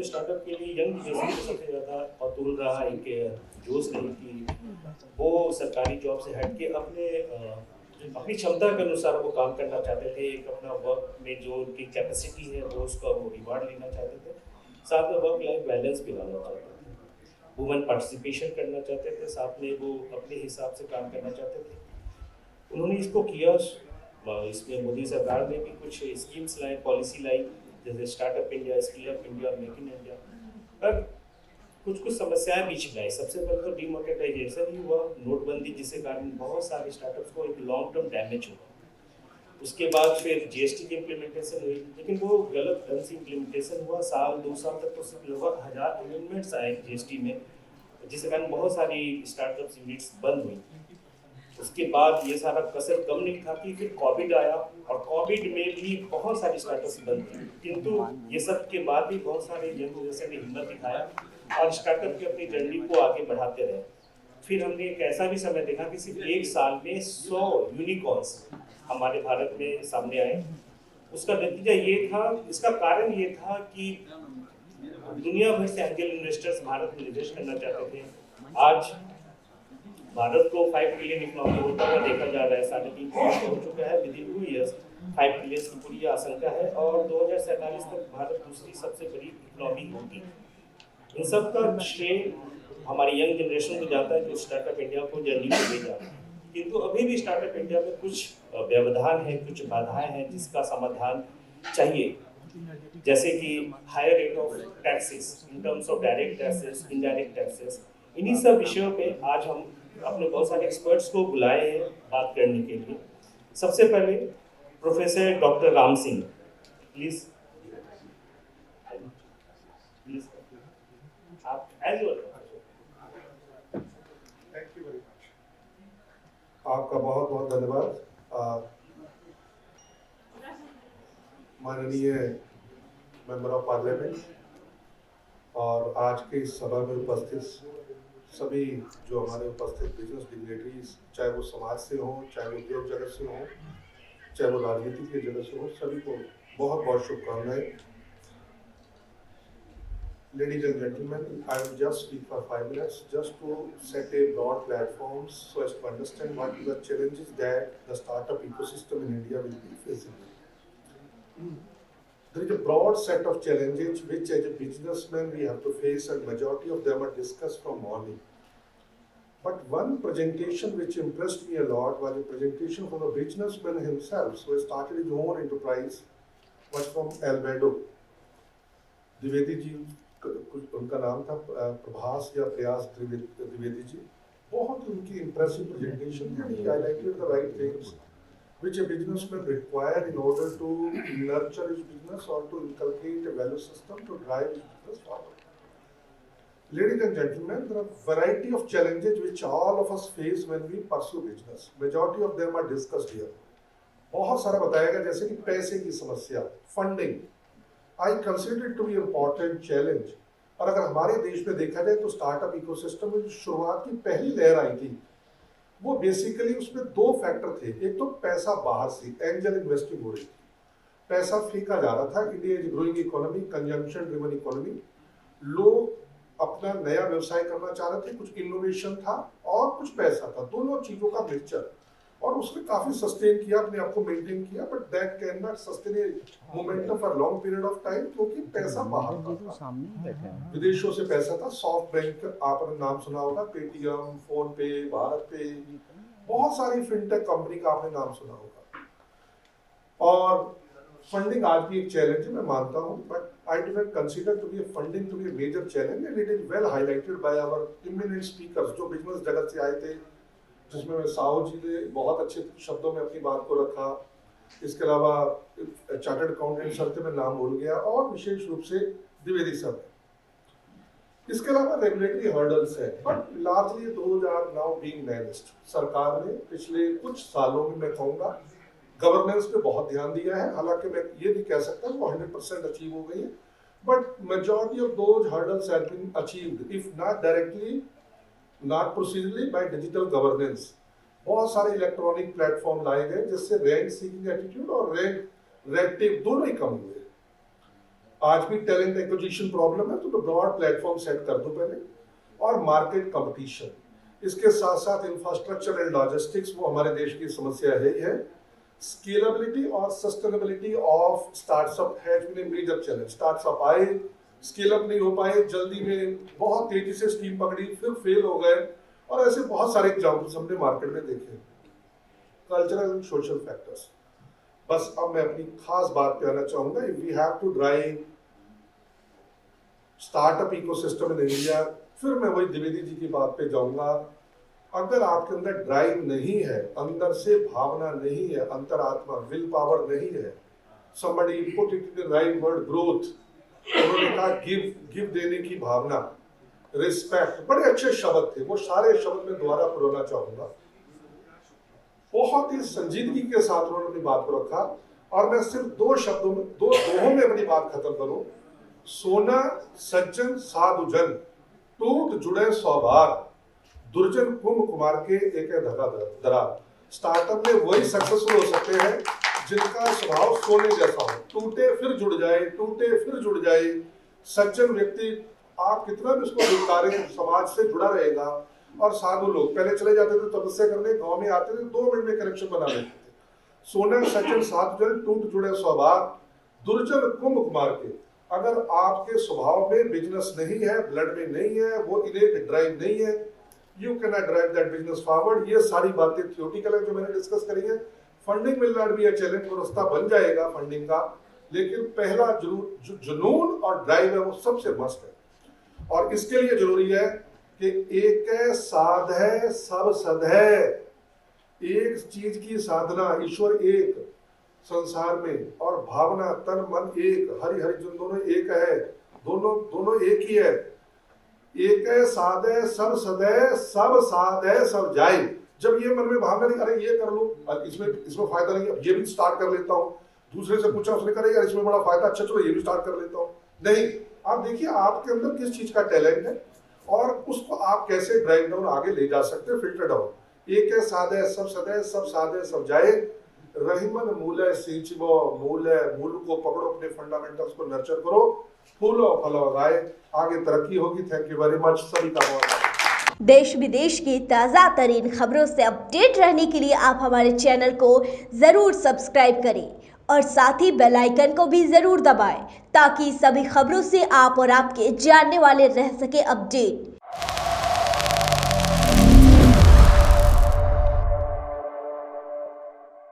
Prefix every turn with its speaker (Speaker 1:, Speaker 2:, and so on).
Speaker 1: Startup के लिए young generation को सबसे ज़्यादा अतुल रहा एक जोश रही कि वो सरकारी जॉब से हट के अपनी क्षमता के अनुसार वो काम करना चाहते थे। एक अपना वर्क में जो उनकी कैपेसिटी है वो उसका वो रिवार्ड लेना चाहते थे। साथ में वर्क लाइफ बैलेंस भी लाना चाहते थे। वुमेन पार्टिसिपेशन करना चाहते थे, साथ में वो अपने हिसाब से काम करना चाहते थे। उन्होंने इसको किया। इसमें मोदी सरकार ने भी कुछ स्कीम्स लाई, पॉलिसी लाई, जैसे startup India, skill up India, make in India. पर कुछ कुछ समस्याएं बीच में आई। सबसे पहले तो डिमोनेटाइजेशन ही हुआ, नोटबंदी, जिसके कारण बहुत सारे स्टार्टअप्स को एक लॉन्ग टर्म डैमेज हुआ। उसके बाद फिर जीएसटी की इम्प्लीमेंटेशन हुई, लेकिन वो गलत ढंग से इम्प्लीमेंटेशन हुआ। साल 2 साल तक तो सिर्फ लगभग 1000 अमेंडमेंट्स आए जीएसटी में, जिसके कारण बहुत सारी स्टार्टअप यूनिट्स बंद हुई। उसके बाद ये सारा कसर कम नहीं था कि फिर कोविड आया, और कोविड में भी बहुत सारी स्टार्टअप्स बंद थी। किंतु ये सब के बाद भी बहुत सारे यंग जनरेशन ने हिम्मत दिखाया और स्टार्टअप की अपनी जर्नी को आगे बढ़ाते रहे। फिर हमने एक ऐसा भी समय देखा कि सिर्फ एक साल में 100 यूनिकॉर्न्स हमारे भारत में सामने आए। उसका नतीजा ये था, इसका कारण ये था कि दुनिया भर से एंजल इन्वेस्टर्स भारत में निवेश करना चाहते थे। आज भारत को 5 ट्रिलियन इकोनॉमी होता हुआ देखा जा रहा है। 3.5 ट्रिलियन हो चुका है। विद इन 2 ईयर्स 5 ट्रिलियन की पूरी आशंका है, और 2047 तक भारत दूसरी सबसे बड़ी इकोनॉमी होगी। इन सब का श्रेय हमारी यंग जनरेशन को जाता है, जो स्टार्टअप इंडिया को जर्नी में ले जा रहा है। किंतु अभी भी स्टार्टअप इंडिया में कुछ व्यवधान है, कुछ बाधाएं हैं, जिसका समाधान चाहिए। जैसे कि higher rate of taxes in terms of direct taxes, indirect taxes. इन्हीं सब विषयों पे आज हम अपने बहुत सारे एक्सपर्ट्स को बुलाए हैं बात करने के लिए। सबसे पहले professor doctor Ram Singh, please आप as well.
Speaker 2: Thank you very much. आपका बहुत बहुत धन्यवाद। माननीय मेंबर ऑफ पार्लियामेंट और आज के इस सभा में उपस्थित सभी जो हमारे उपस्थित बिजनेस डिग्नेटरीज, चाहे वो समाज से हो, चाहे वो उद्योग जगत से हो, चाहे वो राजनीति के जगत से हो, सभी को बहुत बहुत शुभकामनाएं। Ladies and gentlemen, I will just speak for 5 minutes just to set a broad platform so as to understand what are the challenges that the startup ecosystem in India will be facing. There is a broad set of challenges which as a businessman we have to face, and majority of them are discussed from morning. But one presentation which impressed me a lot was a presentation from a businessman himself who started his own enterprise, was from Albedo. Dwivedi ji, उनका नाम था प्रभास या प्रयास द्विवेदी जी। बहुत उनकी impressive presentation, and he highlighted the right things which a businessman require in order to nurture his business or to inculcate a value system to drive his business forward. Ladies and gentlemen, there are a variety of challenges which all of us face when we pursue business. Majority of them are discussed here. बहुत सारा बताया गया, जैसे कि पैसे की समस्या, funding. I consider it to be important challenge. और अगर हमारे देश में देखा जाए तो स्टार्टअप इकोसिस्टम में जो शुरुआत की पहली लहर आई थी, वो बेसिकली उसमें 2 फैक्टर थे। एक तो पैसा बाहर से एंजल इन्वेस्टिंग हो रही थी, पैसा फेंका जा रहा था। India is growing economy, consumption driven economy. लोग अपना नया व्यवसाय करना चाह रहे थे, कुछ इनोवेशन था और कुछ पैसा था, दोनों चीजों का मिक्सचर। और उसने काफी सस्टेन किया, अपने आप को मेंटेन किया, but that can not sustain A momentum for long period of time, क्योंकि पैसा बाहर था, विदेशों से पैसा था। सॉफ्ट बैंक आपने नाम सुना होगा, पेटीएम, फोन पे, भारत पे, बहुत सारी फिनटेक कंपनी का आपने नाम सुना होगा। और फंडिंग आज भी एक चैलेंज है, मैं मानता हूं, but I do not consider to be funding to be a major challenge, and it is well highlighted by our eminent speakers जो बिजनेस जगत से आए थे, जिसमें साहू जी ने बहुत अच्छे शब्दों में अपनी बात को रखा। इसके अलावा चार्टर्ड अकाउंटेंट सर थे, मैं नाम भूल गया, और विशेष रूप से द्विवेदी सर। इसके अलावा रेगुलेटरी हर्डल्स है, but largely those are now being managed. सरकार ने पिछले कुछ सालों में, मैं कहूँगा, गवर्नेंस पे बहुत ध्यान दिया है। हालांकि मैं ये नहीं कह सकता वो 100% अचीव हो गई है, but majority of those hurdles have been achieved, if not directly, not procedurally, by digital governance. बहुत सारे इलेक्ट्रॉनिक प्लेटफॉर्म लाए गए, जिससे रेंट सीकिंग एटीट्यूड और रेंट टेप दोनों ही कम हुए। आज भी टैलेंट एक्विजिशन प्रॉब्लम है, तो ब्रॉड प्लेटफॉर्म सेट कर दो पहले, और मार्केट कंपटीशन, इसके साथ साथ इंफ्रास्ट्रक्चर एंड लॉजिस्टिक्स, वो हमारे देश की समस्या है ही है। स्केलेबिलिटी और sustainability of startup has been a major challenge. Startup आए, स्केल अप नहीं हो पाए, जल्दी में बहुत तेजी से स्टीम पकड़ी, फिर फेल हो गए, और ऐसे बहुत सारे एग्जाम्पल्स हमने मार्केट में देखे। Cultural and social factors. बस अब मैं अपनी खास बात पे आना चाहूंगा। If we have to drive startup ecosystem in India, फिर मैं वही द्विवेदी जी की बात पे जाऊंगा। अगर आपके अंदर ड्राइव नहीं है, अंदर से भावना नहीं है, अंतरात्मा विल पावर नहीं है, somebody put it in the right word, growth, उन्होंने कहा गिव देने की भावना, रिस्पेक्ट, बड़े अच्छे शब्द थे, वो सारे शब्द मैं दोबारा पढ़ना चाहूंगा। बहुत ही संजीदगी के साथ उन्होंने अपनी बात को रखा, और मैं सिर्फ दो शब्दों में, दोहों में अपनी बात खत्म करूं। सोना सज्जन साधुजन, टूट जुड़े सौभाग, दुर्जन कुंभ कुमार के एक धगा दरा। स्टार्टअप में वही सक्सेसफुल हो सकते हैं जिनका स्वभाव सोने जैसा हो, टूटे फिर जुड़ जाए, टूटे फिर जुड़ जाए। सज्जन व्यक्ति, आप कितना भी उसको दुकारें, समाज से जुड़ा रहेगा। और साधु लोग पहले चले जाते थे तपस्या करने, गांव में आते थे, 2 मिनट में कनेक्शन बना लेते थे। सोना सज्जन साधुजन, टूट जुड़े स्वभाव, दुर्जन कुंभ कुमार के। अगर आपके स्वभाव में बिजनेस नहीं है, ब्लड में नहीं है, वो इनेट ड्राइव नहीं है, you can not drive that business forward. ये सारी बातें थियोरिटिकल है जो मैंने डिस्कस करी है। Funding will not be a challenge, वो रास्ता बन जाएगा फंडिंग का, लेकिन पहला जरूर जुनून और ड्राइव है, वो सबसे मस्त है। और इसके लिए जरूरी है कि एक साध है सब सद है। एक चीज की साधना, ईश्वर एक संसार में, और भावना तन मन एक, हरि हरि जन दोनों एक है, दोनों एक ही है। एक है साध है सब सद है, सब साध है सब जाए। जब ये मन में भावना नहीं, अरे ये कर लो, इसमें फायदा नहीं, अब ये भी स्टार्ट कर लेता हूँ, दूसरे से पूछा, उसने कहा यार इसमें बड़ा फायदा, अच्छा चलो ये भी स्टार्ट कर लेता हूँ। नहीं, आप देखिए आपके अंदर किस चीज का टैलेंट है, और उसको आप कैसे ड्राइव डाउन आगे ले जा सकते हैं, फिल्टर डाउन। एक है साध है सब सद है, सब साध है सब जाए। रहीमन मूल है सींचबो, मूल को पकड़ो, अपने फंडामेंटल्स को नर्चर करो, फूलो फलो गाए, आगे तरक्की होगी। थैंक यू वेरी मच, सभी का बहुत।
Speaker 3: देश विदेश की ताज़ा तरीन खबरों से अपडेट रहने के लिए आप हमारे चैनल को ज़रूर सब्सक्राइब करें, और साथ ही बेल आइकन को भी ज़रूर दबाएं, ताकि सभी खबरों से आप और आपके जानने वाले रह सके अपडेट।